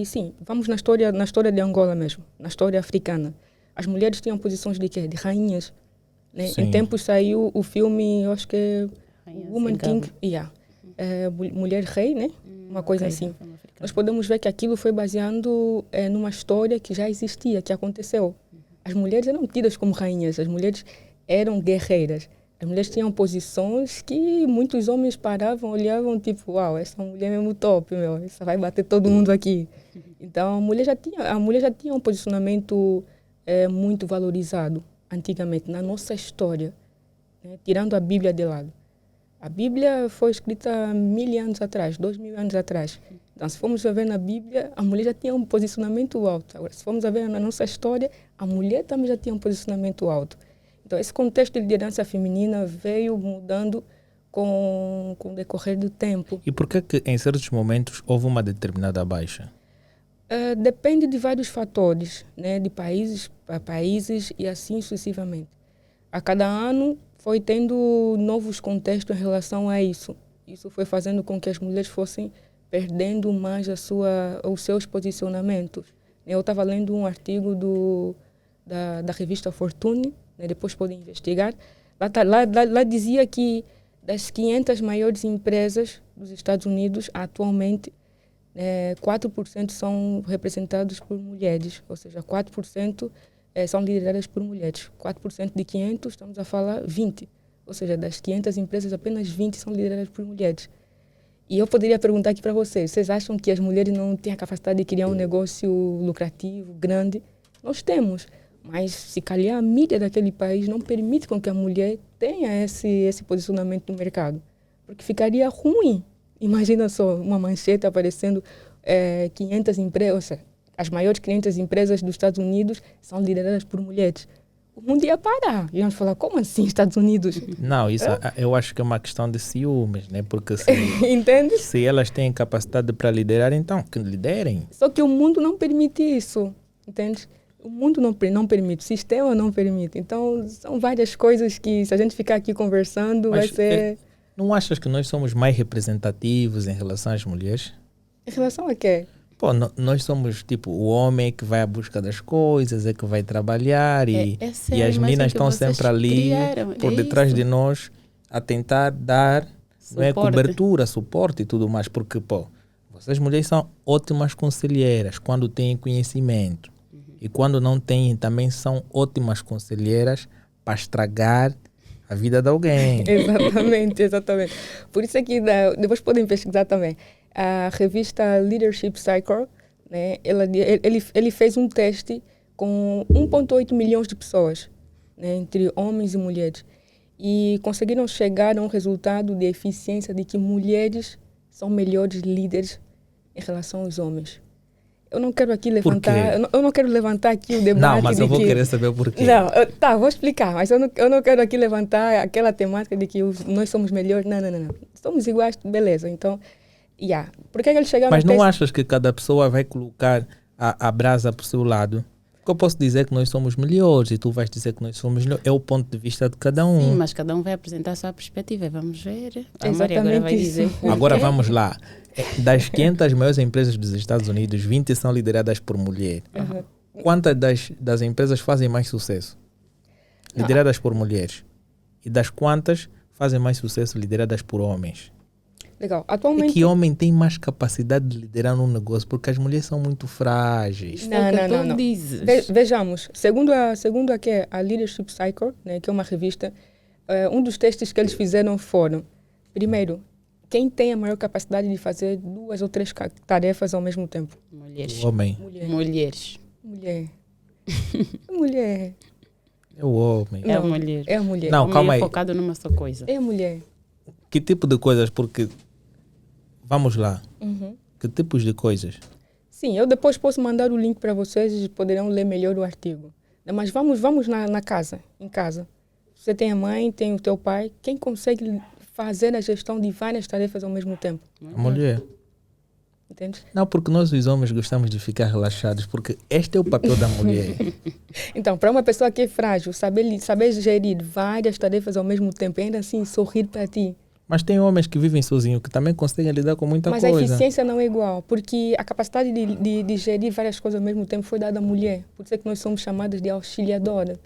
sim, vamos na história de Angola mesmo, na história africana. As mulheres tinham posições de quê? De rainhas. Né? Em tempos saiu o filme, eu acho que é Woman King, Mulher Rei, né? Uma coisa assim. Nós podemos ver que aquilo foi baseando numa história que já existia, que aconteceu. As mulheres eram tidas como rainhas, as mulheres eram guerreiras. As mulheres tinham posições que muitos homens paravam, olhavam, tipo, uau, essa mulher é mesmo top, meu, essa vai bater todo mundo aqui. Então, a mulher já tinha um posicionamento muito valorizado antigamente, na nossa história, né? Tirando a Bíblia de lado. A Bíblia foi escrita há 1000 anos atrás, 2000 anos atrás. Então, se formos a ver na Bíblia, a mulher já tinha um posicionamento alto. Agora, se formos a ver na nossa história, a mulher também já tinha um posicionamento alto. Então, esse contexto de liderança feminina veio mudando com o decorrer do tempo. E por que em certos momentos houve uma determinada baixa? Depende de vários fatores, né? De países para países e assim sucessivamente. A cada ano foi tendo novos contextos em relação a isso. Isso foi fazendo com que as mulheres fossem perdendo mais os seus posicionamentos. Eu estava lendo um artigo da revista Fortune, né? Depois podem investigar. Lá dizia que das 500 maiores empresas dos Estados Unidos, atualmente, 4% são representados por mulheres, ou seja, 4% são lideradas por mulheres. 4% de 500, estamos a falar 20. Ou seja, das 500 empresas, apenas 20 são lideradas por mulheres. E eu poderia perguntar aqui para vocês acham que as mulheres não têm a capacidade de criar um negócio lucrativo, grande? Nós temos, mas se calhar a mídia daquele país não permite com que a mulher tenha esse posicionamento no mercado, porque ficaria ruim. Imagina só, uma manchete aparecendo 500 empresas, as maiores 500 empresas dos Estados Unidos são lideradas por mulheres. O mundo ia parar. Íamos falar, como assim Estados Unidos? Não, isso eu acho que é uma questão de ciúmes, né? Porque Entende? Se elas têm capacidade para liderar, então que liderem. Só que o mundo não permite isso, entende? O mundo não permite, o sistema não permite. Então, são várias coisas que, se a gente ficar aqui conversando, vai ser... Não achas que nós somos mais representativos em relação às mulheres? Em relação a quê? Pô, nós somos tipo o homem que vai à busca das coisas, é que vai trabalhar e as meninas estão sempre ali por detrás de nós a tentar dar cobertura, suporte e tudo mais, porque vocês mulheres são ótimas conselheiras quando têm conhecimento e quando não têm também são ótimas conselheiras para estragar a vida de alguém. Exatamente. Por isso é que depois podem pesquisar também. A revista Leadership Cycle, né, ele fez um teste com 1,8 milhões de pessoas, né, entre homens e mulheres. E conseguiram chegar a um resultado de eficiência de que mulheres são melhores líderes em relação aos homens. Eu não quero aqui levantar, eu não quero levantar aqui o debate. Não, mas eu vou querer saber por quê. Não, vou explicar, mas eu não quero aqui levantar aquela temática de que nós somos melhores. Não. Somos iguais, beleza. Então, por que eles chegaram? Mas não achas que cada pessoa vai colocar a brasa para o seu lado? Porque eu posso dizer que nós somos melhores e tu vais dizer que nós somos melhores. É o ponto de vista de cada um. Sim, mas cada um vai apresentar a sua perspectiva. Vamos ver. A Exatamente agora vai dizer. Agora vamos lá. Das 500 maiores empresas dos Estados Unidos, 20 são lideradas por mulher. Quantas das empresas fazem mais sucesso? Lideradas por mulheres. E das quantas fazem mais sucesso lideradas por homens? Legal. Atualmente... É que homem tem mais capacidade de liderar num negócio, porque as mulheres são muito frágeis. Não. Vejamos. Segundo a Leadership Cycle, né, que é uma revista, um dos testes que eles fizeram foram, primeiro, quem tem a maior capacidade de fazer 2 ou 3 tarefas ao mesmo tempo? Mulheres. O homem. Mulheres. Mulher. É o homem. É a mulher. É a mulher. Não, calma aí. Focado numa só coisa. É a mulher. Que tipo de coisas? Porque, vamos lá. Que tipos de coisas? Sim, eu depois posso mandar o link para vocês e poderão ler melhor o artigo. Mas vamos na casa, em casa. Você tem a mãe, tem o teu pai. Quem consegue fazer a gestão de várias tarefas ao mesmo tempo? A mulher. Entende? Não, porque nós os homens gostamos de ficar relaxados, porque este é o papel da mulher. Então, para uma pessoa que é frágil, saber gerir várias tarefas ao mesmo tempo e ainda assim sorrir para ti, Mas tem homens que vivem sozinhos, que também conseguem lidar com muita coisa. Mas a eficiência não é igual, porque a capacidade de gerir várias coisas ao mesmo tempo foi dada à mulher. Por isso é que nós somos chamadas de auxiliadora.